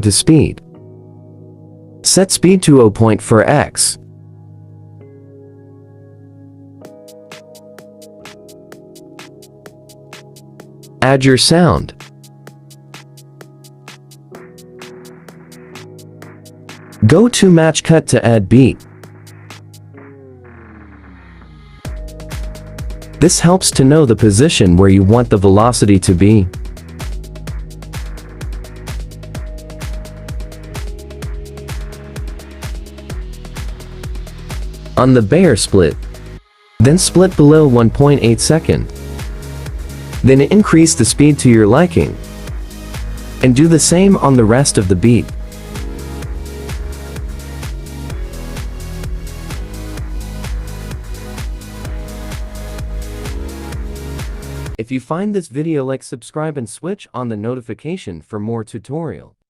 to speed. Set speed to 0 point for X. Add your sound. Go to match cut to add beat. This helps to know the position where you want the velocity to be. On the Bayer split, then split below 1.8 second. Then increase the speed to your liking. And do the same on the rest of the beat. If you find this video, like, subscribe and switch on the notification for more tutorial.